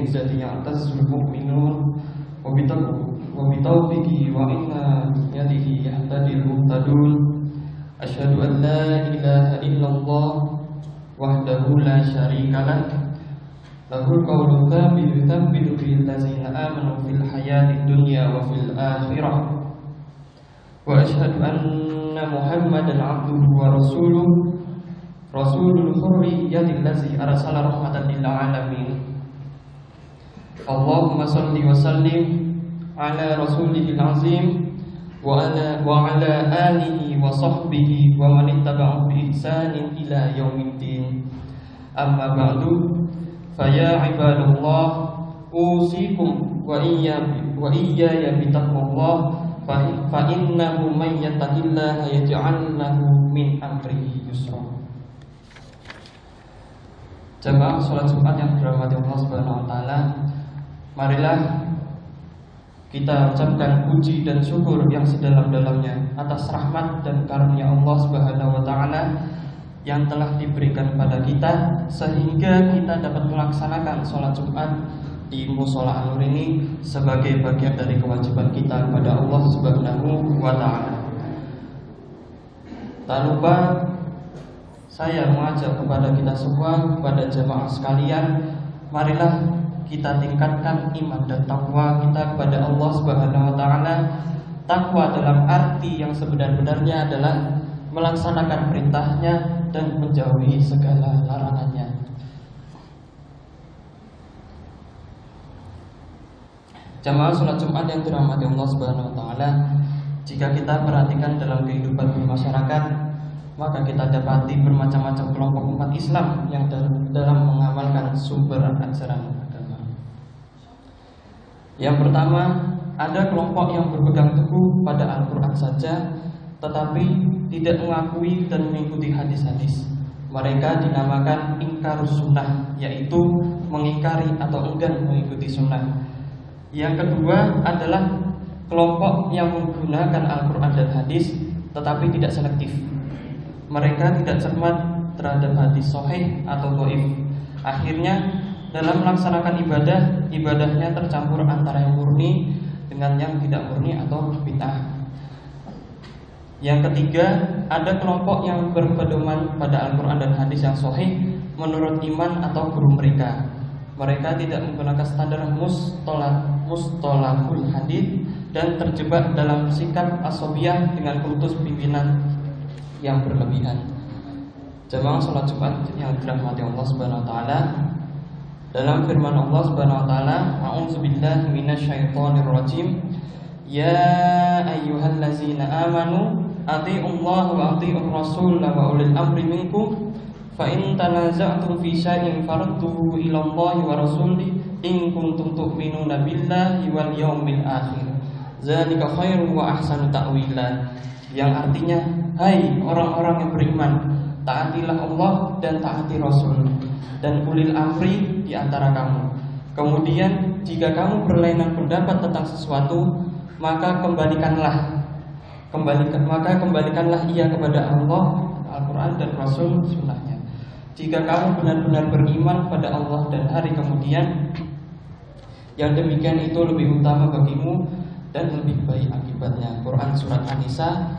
izzati ya'tazul mu'minun wa bitawfiqi wa inna yadihi yahtadil muhtadun. Asyhadu an la ilaha illallah wahdahu la syarika lah, lahul qawlu tsabitu tsabbitu bil ladzina amanu fil hayatid dunya wa fil akhirah. Wa asyhadu anna Muhammadan abduhu wa rasuluh rasulul hurriyyati allazi arsala rahmatan lil alamin. Allahumma shalli wa sallim ala rasulihil azim wa ala alihi wa sahbihi wa man ittaba'ahu bi ihsanin ila yaumiddin. Amma ba'du, fa ya ibadallah, usikum wa iyaya bi taqwallah, fa innahu man yattaqillaha yaj'al lahu min amrihi yusra. Jamaah salat Jumat yang dirahmati Allah Subhanahu wa taala, marilah kita ucapkan puji dan syukur yang sedalam-dalamnya atas rahmat dan karunia Allah Subhanahu wa taala yang telah diberikan pada kita sehingga kita dapat melaksanakan sholat Jumat di Mushola An-Nur ini sebagai bagian dari kewajiban kita kepada Allah Subhanahu wa taala. Tak lupa saya mengajak kepada kita semua, kepada jamaah sekalian, marilah kita tingkatkan iman dan takwa kita kepada Allah Subhanahu wa taala. Takwa dalam arti yang sebenar-benarnya adalah melaksanakan perintahnya dan menjauhi segala larangannya. Jamaah salat Jumat yang dirahmati Allah Subhanahu wa taala, jika kita perhatikan dalam kehidupan bermasyarakat, maka kita dapati bermacam-macam kelompok umat Islam yang dalam mengamalkan sumber ajaran agama. Yang pertama, ada kelompok yang berpegang teguh pada Al-Quran saja, tetapi tidak mengakui dan mengikuti hadis-hadis. Mereka dinamakan ingkarus sunnah, yaitu mengingkari atau enggan mengikuti sunnah. Yang kedua adalah kelompok yang menggunakan Al-Quran dan hadis, tetapi tidak selektif. Mereka tidak cermat terhadap hadis sahih atau dhaif. Akhirnya dalam melaksanakan ibadahnya tercampur antara yang murni dengan yang tidak murni atau bid'ah. Yang ketiga, ada kelompok yang berpedoman pada Al-Quran dan hadis yang sahih menurut iman atau guru mereka. Mereka tidak menggunakan standar mustalahul hadis dan terjebak dalam sikap asobiyah dengan kultus pimpinan yang berlebihan. Jamaah salat Jumat yang dirahmati Allah Subhanahu wa taala, dalam firman Allah Subhanahu wa taala, a'udzubillahi minasyaitonir rajim, ya ayyuhallazina amanu athi'ullaha wa athi'ur rasul wa ulil amri minkum fa in tanaza'tum fi syai'in farudduhu ila Allahi wa rasulihi in kuntum tu'minuna billahi wal yaumil akhir dzalika khairu wa ahsanu ta'wila. Yang artinya, hai orang-orang yang beriman, taatilah Allah dan taati Rasul dan ulil amri di antara kamu. Kemudian jika kamu berlainan pendapat tentang sesuatu, maka kembalikanlah ia kepada Allah, Al-Quran dan Rasul sunnahnya. Jika kamu benar-benar beriman pada Allah dan hari kemudian, yang demikian itu lebih utama bagimu dan lebih baik akibatnya. Quran surat An-Nisa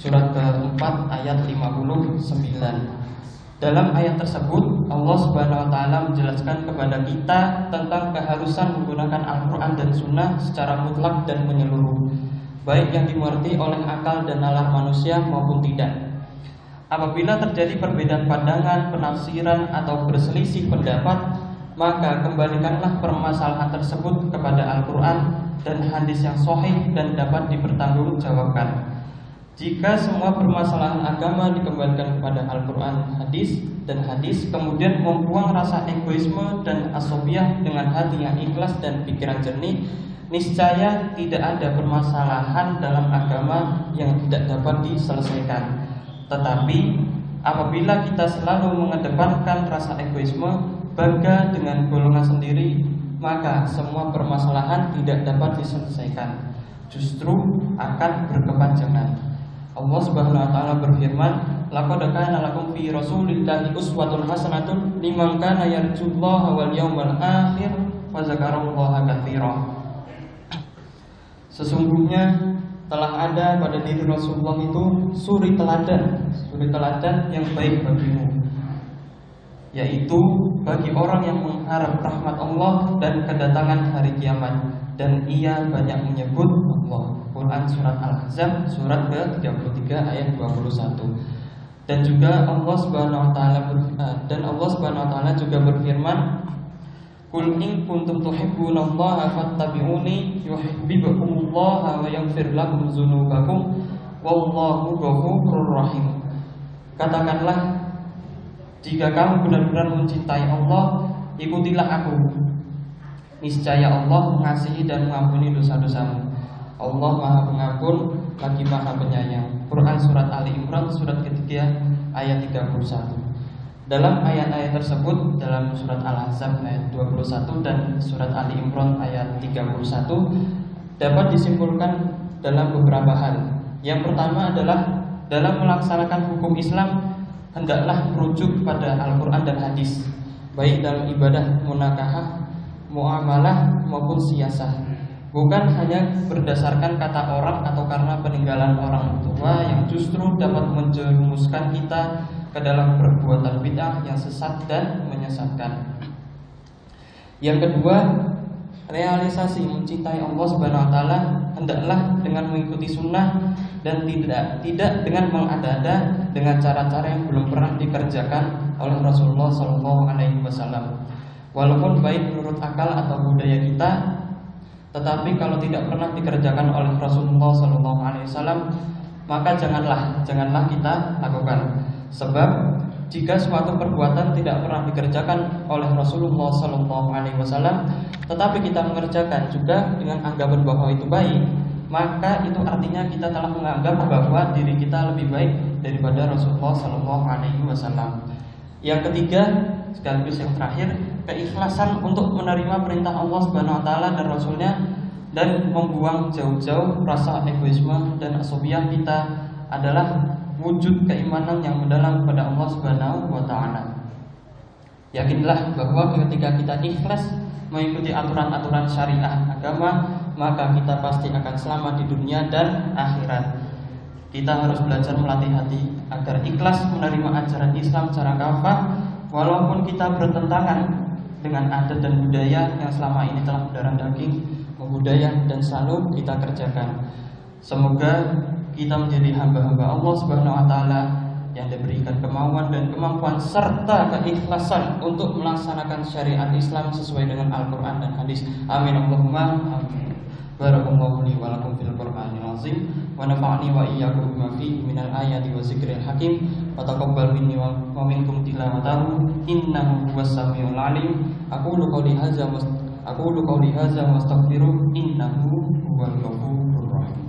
surat ke-4 ayat 59. Dalam ayat tersebut Allah Subhanahu wa taala menjelaskan kepada kita tentang keharusan menggunakan Al-Quran dan Sunnah secara mutlak dan menyeluruh, baik yang dimengerti oleh akal dan nalar manusia maupun tidak. Apabila terjadi perbedaan pandangan, penafsiran atau berselisih pendapat, maka kembalikanlah permasalahan tersebut kepada Al-Quran dan hadis yang sahih dan dapat dipertanggungjawabkan. Jika semua permasalahan agama dikembalikan kepada Al-Quran dan hadis, kemudian membuang rasa egoisme dan asobiyah dengan hati yang ikhlas dan pikiran jernih, niscaya tidak ada permasalahan dalam agama yang tidak dapat diselesaikan. Tetapi apabila kita selalu mengedepankan rasa egoisme, bangga dengan golongan sendiri, maka semua permasalahan tidak dapat diselesaikan, justru akan berkepanjangan. Allah Subhanahu wa taala berfirman, "Laqad kana lakum fi Rasulillahi uswatun hasanatun liman kana yarjullaha wal yawmal akhir wa dzakarallaha katsiran. Sesungguhnya telah ada pada diri Rasulullah itu suri teladan yang baik bagimu, yaitu bagi orang yang mengharap rahmat Allah dan kedatangan hari kiamat, dan ia banyak menyebut Allah. Quran surat Al-Ahzab surat ke-33 ayat 21. Dan juga Allah Subhanahu wa taala juga berfirman, Qul in kuntum tuhibbunallaha fattabi'uni yuhibbukumullah wa yaghfir lakum dzunubakum wallahu ghafurur rahim. Katakanlah, jika kamu benar-benar mencintai Allah, ikutilah aku. Niscaya Allah mengasihi dan mengampuni dosa-dosamu. Allah Maha Pengampun lagi Maha Penyayang. Quran surat Ali Imran surat ketiga ayat 31. Dalam ayat-ayat tersebut, dalam surat Al-Ahzab ayat 21 dan surat Ali Imran ayat 31, dapat disimpulkan dalam beberapa hal. Yang pertama adalah dalam melaksanakan hukum Islam hendaklah merujuk pada Al-Quran dan hadis, baik dalam ibadah munakahah, muamalah maupun siyasah, bukan hanya berdasarkan kata orang atau karena peninggalan orang tua yang justru dapat menjerumuskan kita ke dalam perbuatan bid'ah yang sesat dan menyesatkan. Yang kedua, realisasi mencintai Allah Subhanahu wa taala hendaklah dengan mengikuti sunnah dan tidak dengan mengada-ada dengan cara-cara yang belum pernah dikerjakan oleh Rasulullah SAW. Walaupun baik menurut akal atau budaya kita, tetapi kalau tidak pernah dikerjakan oleh Rasulullah SAW, maka janganlah kita lakukan. Sebab jika suatu perbuatan tidak pernah dikerjakan oleh Rasulullah SAW, tetapi kita mengerjakan juga dengan anggapan bahwa itu baik, maka itu artinya kita telah menganggap bahwa diri kita lebih baik daripada Rasulullah SAW. Yang ketiga, sekaligus yang terakhir, keikhlasan untuk menerima perintah Allah Subhanahu Wa Taala dan Rasulnya, dan membuang jauh-jauh rasa egoisme dan asobiah kita adalah wujud keimanan yang mendalam pada Allah Subhanahu wa taala. Yakinlah bahwa ketika kita ikhlas mengikuti aturan-aturan syariah agama, maka kita pasti akan selamat di dunia dan akhirat. Kita harus belajar melatih hati agar ikhlas menerima ajaran Islam secara kafah, walaupun kita bertentangan dengan adat dan budaya yang selama ini telah mendarah daging, membudaya dan selalu kita kerjakan. Semoga kita menjadi hamba-hamba Allah Subhanahu wa taala yang diberikan kemauan dan kemampuan serta keikhlasan untuk melaksanakan syariat Islam sesuai dengan Al-Qur'an dan hadis. Amin Allahumma amin. Barakallahu li wa lakum fil Qur'anil azim wa nafa'ani wa iyyakum bima fihi minal ayati wa zikril hakim wa taqabbal minni wa minkum tilawatahu innahu huwas samiul alim. Aqulu qawli hadza wa astaghfiruh innahu huwal ghafurur rahim.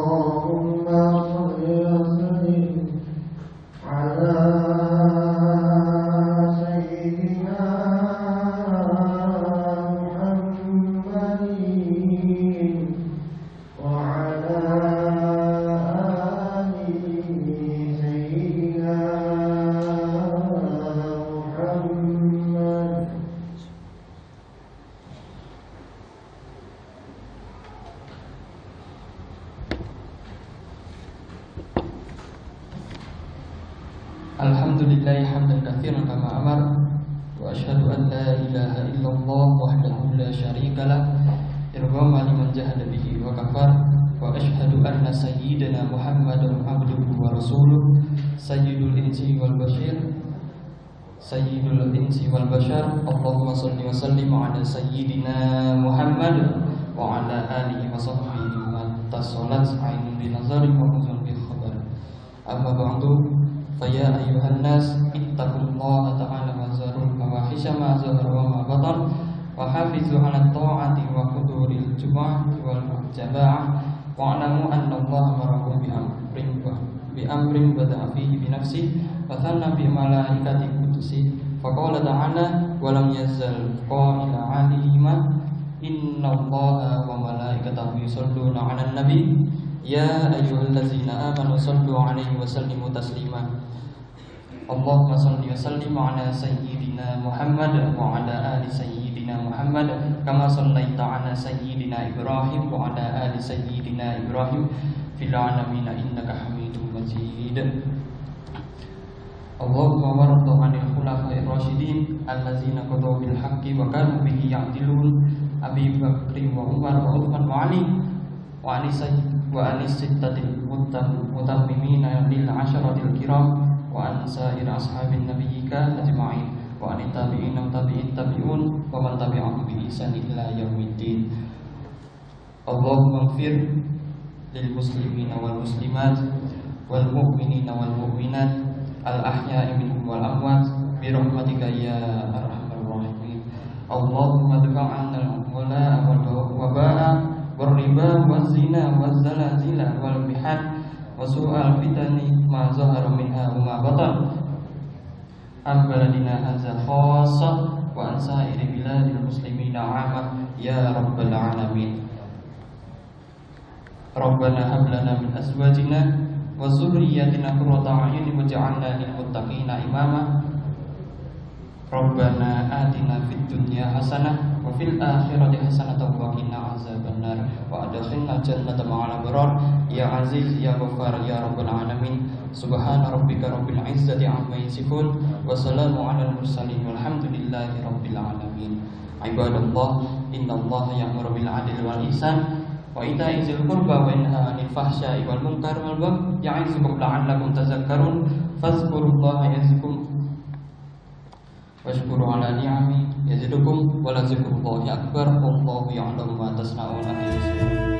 Allahumma shalli wa sallim ala sayyidina Muhammadin wa ala ali sayyidina Muhammad. Alhamdulillahi hamdan katsiran kama amar, wa asyhadu an la ilaha illallah wahdahu la syarikalah irghama liman jahada bihi wa kafar, wa asyhadu anna sayyidana Muhammadan abduhu wa rasuluh sayyidul insi wal bashir Allahumma shalli wa sallim ala sayyidina Muhammad wa ala alihi wa sahbihi wa tasalat ainun bi nazari wa huzun bi khabar. Amma ba'du, faya ayuhan nas ittaqullaha ta'ala wa zarul fawahisha ma zahara wa ma batan wa hafizu 'ala ta'ati wa huduril jumu'ah wal jama'ah wa 'alamu anna Allaha marakum bi amrin bada'a fihi bi nafsihi wa thanna bi malaikati qudusi fa qala ta'ala wa lam yazal qa'ila 'alima inna Allaha wa malaikatahu yusholluna 'alan nabi ya ayyuhallazina amanu shallu 'alaihi wa sallimu taslima. Allahumma salli wa sallim ala sayyidina Muhammad wa ala ali sayyidina Muhammad kama sallaita ala sayyidina Ibrahim wa ala ali sayyidina Ibrahim fil alamin innaka Hamidum Majid. Allahumma warḍa 'anil khulafa'ir rasyidin allazina qadaw bil haqqi wa kanu bihi ya'dilun Abi Bakr wa Umar wa Uthman wa Ali wa ani sittatil mutammimina lil 'asharatil kiram wa an sa'ir ashabin nabiyyika ajma'in wa an tabi'in wa tabi'in tabi'un wa man tabi'ahum bi ihsan ila yaumiddin. Allahumma ighfir lil muslimina wal muslimat wal mu'minina wal mu'minat al ahya'i minhum wal amwat bi rahmatika ya arhamar rahimin. Allahumma dfa' 'anna al wala wal waba'a wal riba wal zina wal zalazila wal mihan wa su'al fitani ma zahara minha wa ma batan an baladina hadza khassa wa an sa'iri biladil muslimina 'amma ya rabbal alamin. Rabbana hab lana min azwajina wa dzurriyyatina qurrata a'yun waj'alna lil muttaqina imama. Rabbana atina fid dunya hasanah wa fil akhirati hasanah wa qina azabannar wa adkhilna jannata ma'al abrar ya aziz ya ghaffar ya rabbal alamin. Subhana rabbika rabbil izzati amma yasifun wa salamun 'alal mursalin walhamdulillahi rabbil alamin. Ibadallah innallaha ya'muru bil 'adli wal ihsan wa ita'i dzil qurba wa yanha 'anil fahsya'i wal munkari wal baghi ya'izukum la'allakum tadhakkarun. Fadhkurullaha yazkurkum washkuru 'ala ni'ami yazidukum wa la dzikrullahi akbar wallahu ya'lamu ma tasna'un.